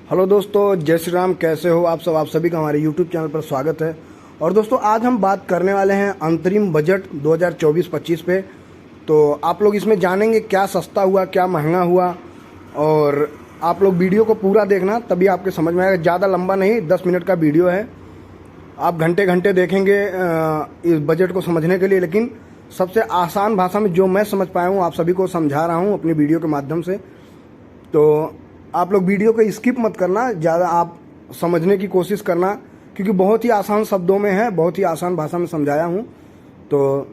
Hello दोस्तों, जय श्री राम। कैसे हो आप सब? आप सभी का हमारे यूट्यूब चैनल पर स्वागत है। और दोस्तों, आज हम बात करने वाले हैं अंतरिम बजट 2024-25 पे। तो आप लोग इसमें जानेंगे क्या सस्ता हुआ, क्या महंगा हुआ, और आप लोग वीडियो को पूरा देखना, तभी आपके समझ में आएगा। ज़्यादा लंबा नहीं, 10 मिनट का वीडियो है। आप घंटे घंटे देखेंगे इस बजट को समझने के लिए, लेकिन सबसे आसान भाषा में जो मैं समझ पाया हूँ आप सभी को समझा रहा हूँ अपनी वीडियो के माध्यम से। तो आप लोग वीडियो को स्किप मत करना, ज़्यादा आप समझने की कोशिश करना, क्योंकि बहुत ही आसान शब्दों में है, बहुत ही आसान भाषा में समझाया हूँ। तो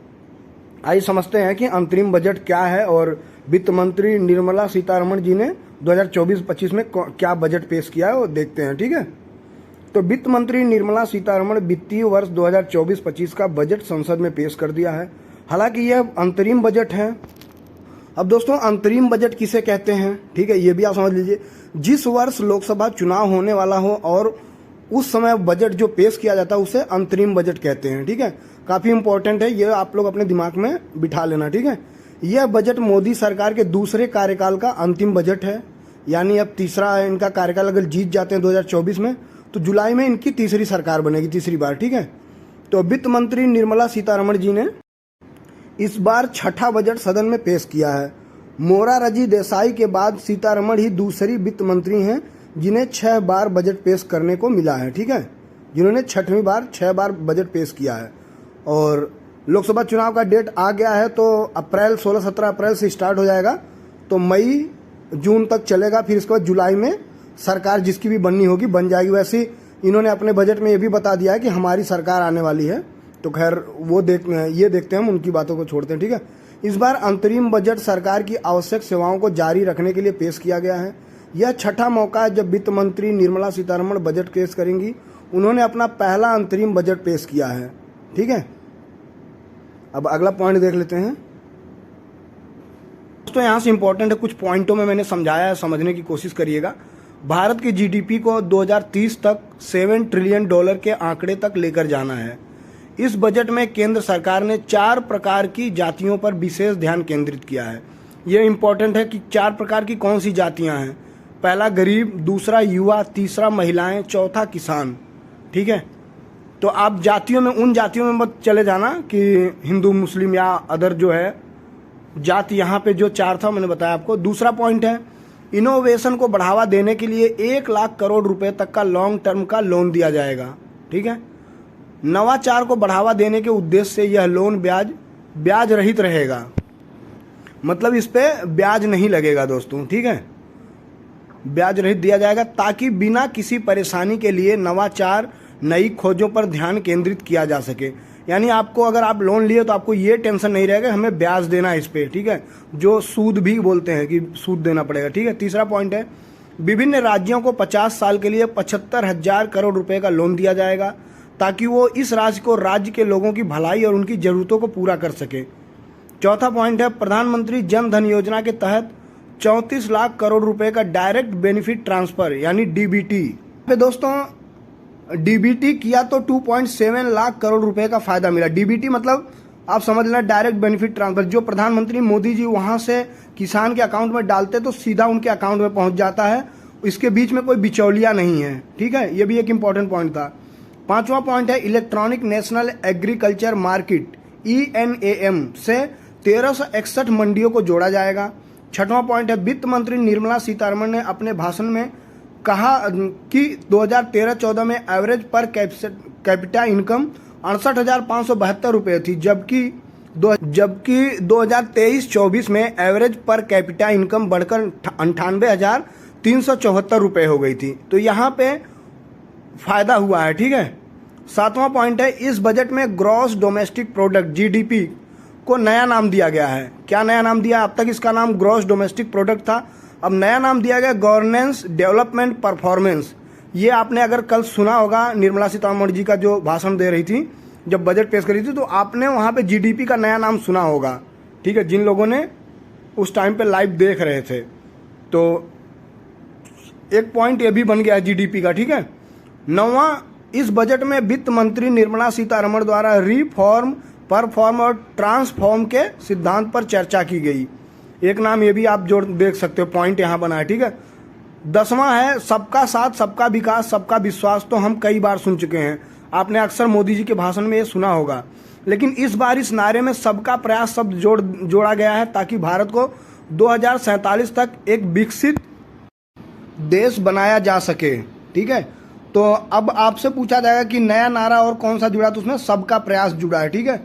आइए समझते हैं कि अंतरिम बजट क्या है और वित्त मंत्री निर्मला सीतारमण जी ने 2024-25 में क्या बजट पेश किया है वो देखते हैं। ठीक है, तो वित्त मंत्री निर्मला सीतारमण वित्तीय वर्ष 2024-25 का बजट संसद में पेश कर दिया है। हालांकि यह अंतरिम बजट है। अब दोस्तों, अंतरिम बजट किसे कहते हैं, ठीक है, ये भी आप समझ लीजिए। जिस वर्ष लोकसभा चुनाव होने वाला हो और उस समय बजट जो पेश किया जाता है उसे अंतरिम बजट कहते हैं। ठीक है, काफ़ी इंपॉर्टेंट है, ये आप लोग अपने दिमाग में बिठा लेना। ठीक है, यह बजट मोदी सरकार के दूसरे कार्यकाल का अंतिम बजट है, यानी अब तीसरा इनका कार्यकाल अगर जीत जाते हैं 2024 में, तो जुलाई में इनकी तीसरी सरकार बनेगी, तीसरी बार। ठीक है, तो वित्त मंत्री निर्मला सीतारमण जी ने इस बार छठा बजट सदन में पेश किया है। मोरारजी देसाई के बाद सीतारमण ही दूसरी वित्त मंत्री हैं जिन्हें 6 बार बजट पेश करने को मिला है। ठीक है, जिन्होंने 6वीं बार 6 बार बजट पेश किया है। और लोकसभा चुनाव का डेट आ गया है, तो अप्रैल 16-17 अप्रैल से स्टार्ट हो जाएगा, तो मई जून तक चलेगा। फिर इसके बाद जुलाई में सरकार जिसकी भी बननी होगी बन जाएगी। वैसे इन्होंने अपने बजट में ये भी बता दिया है कि हमारी सरकार आने वाली है, तो खैर वो ये देखते हैं, हम उनकी बातों को छोड़ते हैं। ठीक है, इस बार अंतरिम बजट सरकार की आवश्यक सेवाओं को जारी रखने के लिए पेश किया गया है। यह छठा मौका है जब वित्त मंत्री निर्मला सीतारमण बजट पेश करेंगी। उन्होंने अपना पहला अंतरिम बजट पेश किया है। ठीक है, अब अगला पॉइंट देख लेते हैं। दोस्तों, यहाँ से इंपॉर्टेंट है, कुछ पॉइंटों में मैंने समझाया है, समझने की कोशिश करिएगा। भारत की जीडीपी को 2030 तक $7 ट्रिलियन के आंकड़े तक लेकर जाना है। इस बजट में केंद्र सरकार ने 4 प्रकार की जातियों पर विशेष ध्यान केंद्रित किया है। यह इंपॉर्टेंट है कि 4 प्रकार की कौन सी जातियां हैं। पहला गरीब, दूसरा युवा, तीसरा महिलाएं, चौथा किसान। ठीक है, तो आप जातियों में, उन जातियों में मत चले जाना कि हिंदू, मुस्लिम या अदर जो है जाति। यहाँ पे जो 4 था मैंने बताया आपको। दूसरा पॉइंट है, इनोवेशन को बढ़ावा देने के लिए 1 लाख करोड़ रुपए तक का लॉन्ग टर्म का लोन दिया जाएगा। ठीक है, नवाचार को बढ़ावा देने के उद्देश्य से यह लोन ब्याज रहित रहेगा, मतलब इस पे ब्याज नहीं लगेगा दोस्तों। ठीक है, ब्याज रहित दिया जाएगा ताकि बिना किसी परेशानी के लिए नवाचार, नई खोजों पर ध्यान केंद्रित किया जा सके। यानी आपको, अगर आप लोन लिए तो आपको ये टेंशन नहीं रहेगा हमें ब्याज देना है इस पे। ठीक है, जो सूद भी बोलते हैं कि सूद देना पड़ेगा। ठीक है, तीसरा पॉइंट है, विभिन्न राज्यों को 50 साल के लिए 75,000 करोड़ रुपए का लोन दिया जाएगा ताकि वो इस राशि को राज्य के लोगों की भलाई और उनकी जरूरतों को पूरा कर सके। चौथा पॉइंट है, प्रधानमंत्री जन धन योजना के तहत 34 लाख करोड़ रुपए का डायरेक्ट बेनिफिट ट्रांसफर यानी डीबीटी। दोस्तों, डीबीटी किया तो 2.7 लाख करोड़ रुपए का फायदा मिला। डीबीटी मतलब आप समझ लेना डायरेक्ट बेनिफिट ट्रांसफर, जो प्रधानमंत्री मोदी जी वहां से किसान के अकाउंट में डालते तो सीधा उनके अकाउंट में पहुंच जाता है, इसके बीच में कोई बिचौलिया नहीं है। ठीक है, ये भी एक इंपॉर्टेंट पॉइंट था। पांचवा पॉइंट है, electronic national agriculture market ENAM से 1361 मंडियों को जोड़ा जाएगा। छठवां पॉइंट है, वित्त मंत्री निर्मला सीतारमण ने अपने भाषण में कहा कि 2013-14 में एवरेज पर कैपिटा इनकम 68,572 रुपये थी, जबकि 2023-24 में एवरेज पर कैपिटा इनकम बढ़कर 98,374 रुपये हो गई थी। तो यहाँ पे फायदा हुआ है। ठीक है, सातवां पॉइंट है, इस बजट में ग्रॉस डोमेस्टिक प्रोडक्ट GDP को नया नाम दिया गया है। क्या नया नाम दिया? अब तक इसका नाम ग्रॉस डोमेस्टिक प्रोडक्ट था, अब नया नाम दिया गया गवर्नेंस डेवलपमेंट परफॉर्मेंस। ये आपने अगर कल सुना होगा, निर्मला सीतारमण जी का जो भाषण दे रही थी जब बजट पेश करी थी, तो आपने वहाँ पे GDP का नया नाम सुना होगा। ठीक है, जिन लोगों ने उस टाइम पे लाइव देख रहे थे, तो एक पॉइंट ये भी बन गया GDP का। ठीक है, नौवां, इस बजट में वित्त मंत्री निर्मला सीतारमण द्वारा रिफॉर्म, परफॉर्म और ट्रांसफॉर्म के सिद्धांत पर चर्चा की गई। एक नाम ये भी आप जोड़ देख सकते हो, पॉइंट यहाँ बना है। ठीक है, 10वां है सबका साथ सबका विकास सबका विश्वास। तो हम कई बार सुन चुके हैं, आपने अक्सर मोदी जी के भाषण में ये सुना होगा, लेकिन इस बार इस नारे में सबका प्रयास शब्द जोड़ा गया है ताकि भारत को 2047 तक एक विकसित देश बनाया जा सके। ठीक है, तो अब आपसे पूछा जाएगा कि नया नारा और कौन सा जुड़ा, तो उसमें सबका प्रयास जुड़ा है। ठीक है,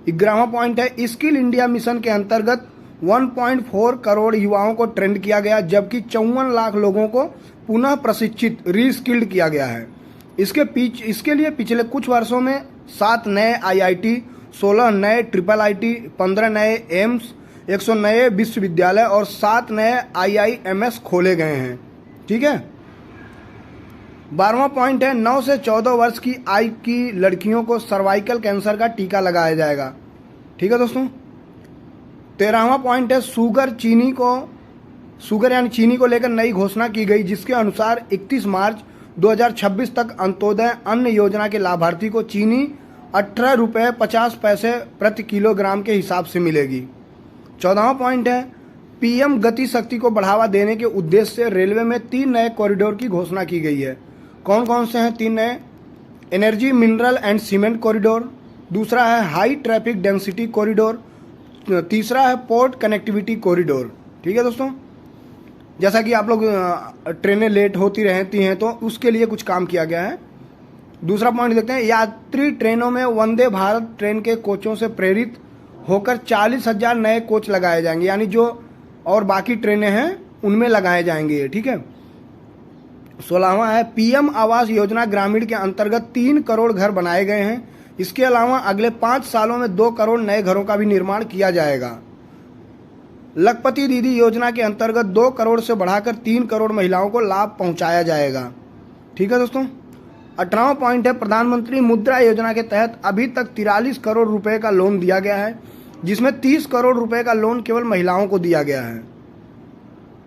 11वां पॉइंट है स्किल इंडिया मिशन के अंतर्गत 1.4 करोड़ युवाओं को ट्रेंड किया गया, जबकि 54 लाख लोगों को पुनः प्रशिक्षित रीस्किल्ड किया गया है। इसके लिए पिछले कुछ वर्षों में 7 नए IIT, 16 नए IIIT, 15 नए एम्स, 100 नए विश्वविद्यालय और 7 नए IIMS खोले गए हैं। ठीक है, 12वां पॉइंट है 9 से 14 वर्ष की आयु की लड़कियों को सर्वाइकल कैंसर का टीका लगाया जाएगा। ठीक है दोस्तों, 13वां पॉइंट है शुगर यानी चीनी को लेकर नई घोषणा की गई, जिसके अनुसार 31 मार्च 2026 तक अंत्योदय अन्न योजना के लाभार्थी को चीनी 18 रुपये 50 पैसे प्रति किलोग्राम के हिसाब से मिलेगी। 14वां पॉइंट है PM गति शक्ति को बढ़ावा देने के उद्देश्य से रेलवे में 3 नए कॉरिडोर की घोषणा की गई है। कौन कौन से हैं 3 नए? Energy, mineral and cement corridor, दूसरा है हाई ट्रैफिक डेंसिटी कॉरिडोर, तीसरा है पोर्ट कनेक्टिविटी कॉरिडोर। ठीक है दोस्तों, जैसा कि आप लोग ट्रेनें लेट होती रहती हैं तो उसके लिए कुछ काम किया गया है। दूसरा पॉइंट देखते हैं, यात्री ट्रेनों में वंदे भारत ट्रेन के कोचों से प्रेरित होकर 40,000 नए कोच लगाए जाएंगे, यानी जो और बाकी ट्रेनें हैं उनमें लगाए जाएंगे। ठीक है, 16वां है PM आवास योजना ग्रामीण के अंतर्गत 3 करोड़ घर बनाए गए हैं। इसके अलावा अगले 5 सालों में 2 करोड़ नए घरों का भी निर्माण किया जाएगा। लखपति दीदी योजना के अंतर्गत 2 करोड़ से बढ़ाकर 3 करोड़ महिलाओं को लाभ पहुंचाया जाएगा। ठीक है दोस्तों, 18वां पॉइंट है प्रधानमंत्री मुद्रा योजना के तहत अभी तक 43 करोड़ रुपए का लोन दिया गया है, जिसमें 30 करोड़ रुपए का लोन केवल महिलाओं को दिया गया है।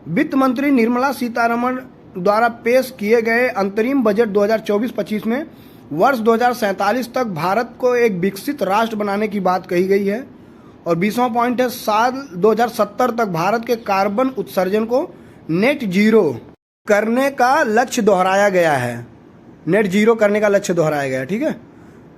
वित्त मंत्री निर्मला सीतारमण द्वारा पेश किए गए अंतरिम बजट 2024-25 में वर्ष 2047 तक भारत को एक विकसित राष्ट्र बनाने की बात कही गई है। और 20वां पॉइंट है साल 2070 तक भारत के कार्बन उत्सर्जन को नेट जीरो करने का लक्ष्य दोहराया गया है। नेट जीरो करने का लक्ष्य दोहराया गया है। ठीक है,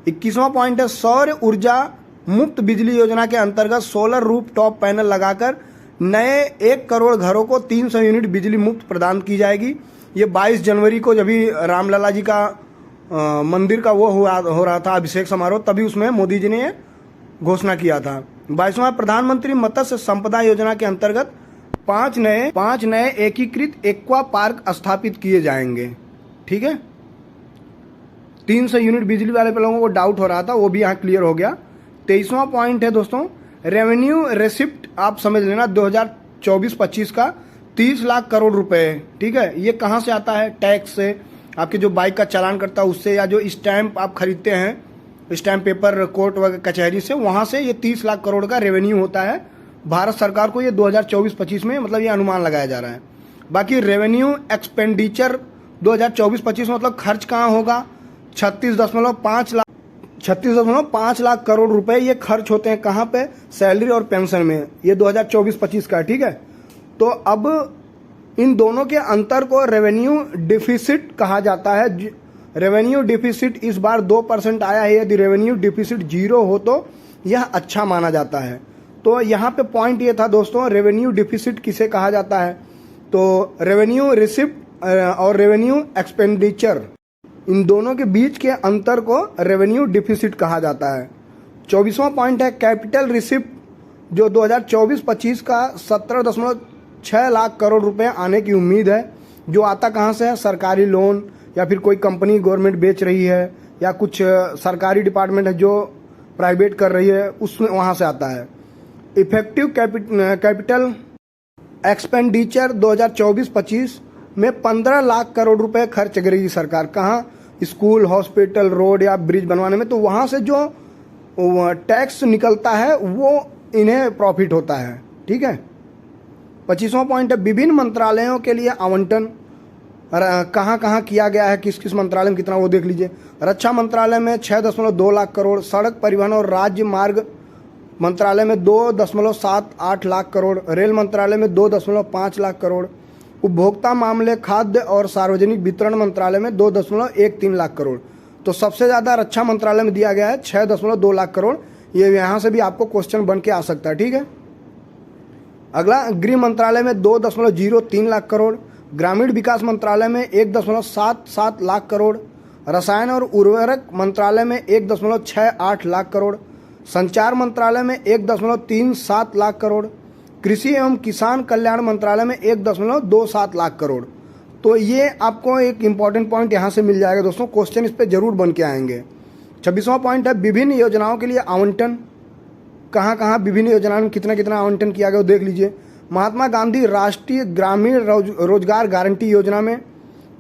21वां पॉइंट है सौर ऊर्जा मुफ्त बिजली योजना के अंतर्गत सोलर रूफ टॉप पैनल लगाकर नए 1 करोड़ घरों को 300 यूनिट बिजली मुफ्त प्रदान की जाएगी। ये 22 जनवरी को जब भी रामलला जी का मंदिर का वो हो रहा था अभिषेक समारोह, तभी उसमें मोदी जी ने घोषणा किया था। 22वां प्रधानमंत्री मत्स्य संपदा योजना के अंतर्गत 5 नए एकीकृत एक्वा पार्क स्थापित किए जाएंगे। ठीक है, 300 यूनिट बिजली वाले पे लोगों को डाउट हो रहा था, वो भी यहाँ क्लियर हो गया। 23वां पॉइंट है दोस्तों रेवेन्यू रेसिप्ट, आप समझ लेना 2024-25 का 30 लाख करोड़ रुपए। ठीक है, ये कहाँ से आता है? टैक्स से, आपके जो बाइक का चालान करता है उससे, या जो स्टैंप आप खरीदते हैं स्टैंप पेपर कोर्ट वगैरह कचहरी से, वहाँ से ये 30 लाख करोड़ का रेवेन्यू होता है भारत सरकार को। ये 2024-25 में मतलब ये अनुमान लगाया जा रहा है। बाकी रेवेन्यू एक्सपेंडिचर 2024-25 मतलब खर्च कहाँ होगा? 36.5 लाख करोड़ रुपए ये खर्च होते हैं कहाँ पे? सैलरी और पेंशन में। ये 2024-25 का। ठीक है, तो अब इन दोनों के अंतर को रेवेन्यू डिफिसिट कहा जाता है। रेवेन्यू डिफिसिट इस बार 2% आया है। यदि रेवेन्यू डिफिसिट 0 हो तो यह अच्छा माना जाता है। तो यहाँ पे पॉइंट ये था दोस्तों, रेवेन्यू डिफिसिट किसे कहा जाता है? तो रेवेन्यू रिसिप्ट और रेवेन्यू एक्सपेंडिचर, इन दोनों के बीच के अंतर को रेवेन्यू डिफिसिट कहा जाता है। 24वां पॉइंट है कैपिटल रिसिप्ट, जो 2024-25 का 17.6 लाख करोड़ रुपए आने की उम्मीद है। जो आता कहाँ से है? सरकारी लोन, या फिर कोई कंपनी गवर्नमेंट बेच रही है, या कुछ सरकारी डिपार्टमेंट है जो प्राइवेट कर रही है, उसमें वहाँ से आता है। इफेक्टिव कैपिटल एक्सपेंडिचर 2024-25 में 15 लाख करोड़ रुपए खर्च करेगी सरकार। कहाँ? स्कूल, हॉस्पिटल, रोड या ब्रिज बनवाने में। तो वहाँ से जो टैक्स निकलता है वो इन्हें प्रॉफिट होता है। ठीक है, 25वां पॉइंट है विभिन्न मंत्रालयों के लिए आवंटन कहाँ कहाँ किया गया है, किस किस मंत्रालय में कितना, वो देख लीजिए। रक्षा मंत्रालय में 6.2 लाख करोड़, सड़क परिवहन और राज्य मार्ग मंत्रालय में 2.78 लाख करोड़, रेल मंत्रालय में 2.5 लाख करोड़, उपभोक्ता मामले, खाद्य और सार्वजनिक वितरण मंत्रालय में 2.13 लाख करोड़। तो सबसे ज़्यादा रक्षा मंत्रालय में दिया गया है 6.2 लाख करोड़। ये यहाँ से भी आपको क्वेश्चन बन के आ सकता है, ठीक है। अगला, गृह मंत्रालय में 2.03 लाख करोड़, ग्रामीण विकास मंत्रालय में 1.77 लाख करोड़, रसायन और उर्वरक मंत्रालय में 1.68 लाख करोड़, संचार मंत्रालय में 1.37 लाख करोड़, कृषि एवं किसान कल्याण मंत्रालय में 1.27 लाख करोड़। तो ये आपको एक इम्पॉर्टेंट पॉइंट यहाँ से मिल जाएगा दोस्तों, क्वेश्चन इस पर जरूर बन के आएंगे। 26वां पॉइंट है विभिन्न योजनाओं के लिए आवंटन। कहाँ कहाँ विभिन्न योजनाओं में कितना कितना आवंटन किया गया वो देख लीजिए। महात्मा गांधी राष्ट्रीय ग्रामीण रोजगार गारंटी योजना में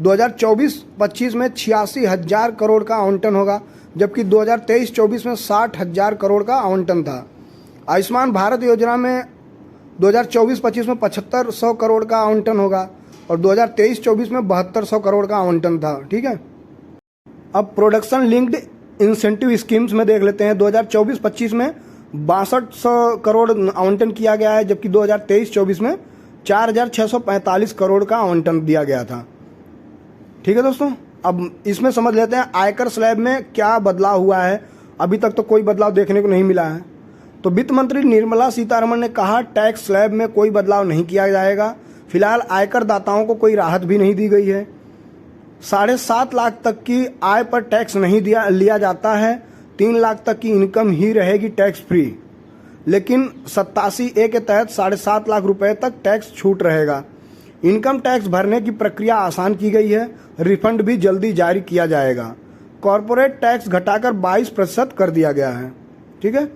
2024-25 में 86,000 करोड़ का आवंटन होगा, जबकि 2023-24 में 60,000 करोड़ का आवंटन था। आयुष्मान भारत योजना में 2024-25 में 7500 करोड़ का आवंटन होगा और 2023-24 में 7200 करोड़ का आवंटन था, ठीक है। अब प्रोडक्शन लिंक्ड इंसेंटिव स्कीम्स में देख लेते हैं। 2024-25 में 6200 करोड़ आवंटन किया गया है, जबकि 2023-24 में 4645 करोड़ का आवंटन दिया गया था, ठीक है दोस्तों। अब इसमें समझ लेते हैं आयकर स्लैब में क्या बदलाव हुआ है। अभी तक तो कोई बदलाव देखने को नहीं मिला है। तो वित्त मंत्री निर्मला सीतारमण ने कहा टैक्स स्लैब में कोई बदलाव नहीं किया जाएगा। फिलहाल आयकर दाताओं को कोई राहत भी नहीं दी गई है। 7.5 लाख तक की आय पर टैक्स नहीं लिया जाता है। 3 लाख तक की इनकम ही रहेगी टैक्स फ्री, लेकिन 87A के तहत 7.5 लाख रुपए तक टैक्स छूट रहेगा। इनकम टैक्स भरने की प्रक्रिया आसान की गई है। रिफंड भी जल्दी जारी किया जाएगा। कॉरपोरेट टैक्स घटाकर 22% कर दिया गया है, ठीक है।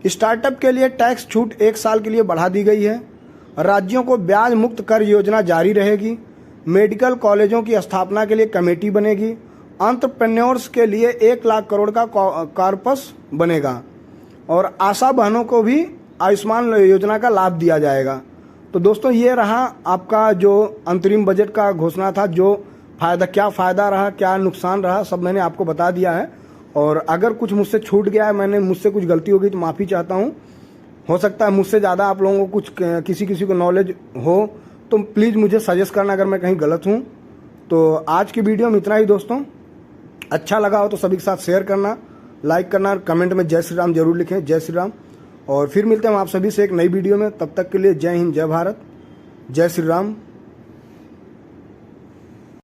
स्टार्टअप के लिए टैक्स छूट 1 साल के लिए बढ़ा दी गई है। राज्यों को ब्याज मुक्त कर योजना जारी रहेगी। मेडिकल कॉलेजों की स्थापना के लिए कमेटी बनेगी। एंटरप्रेन्योर्स के लिए 1 लाख करोड़ का कॉर्पस बनेगा और आशा बहनों को भी आयुष्मान योजना का लाभ दिया जाएगा। तो दोस्तों ये रहा आपका जो अंतरिम बजट का घोषणा था, जो क्या फ़ायदा रहा, क्या नुकसान रहा, सब मैंने आपको बता दिया है। और अगर कुछ मुझसे छूट गया है, मुझसे कुछ गलती हो गई तो माफ़ी चाहता हूँ। हो सकता है मुझसे ज़्यादा आप लोगों को कुछ किसी को नॉलेज हो तो प्लीज़ मुझे सजेस्ट करना अगर मैं कहीं गलत हूँ। तो आज की वीडियो में इतना ही दोस्तों। अच्छा लगा हो तो सभी के साथ शेयर करना, लाइक करना और कमेंट में जय श्री राम जरूर लिखें। जय श्री राम। और फिर मिलते हैं हम आप सभी से एक नई वीडियो में। तब तक के लिए जय हिंद, जय भारत, जय श्री राम।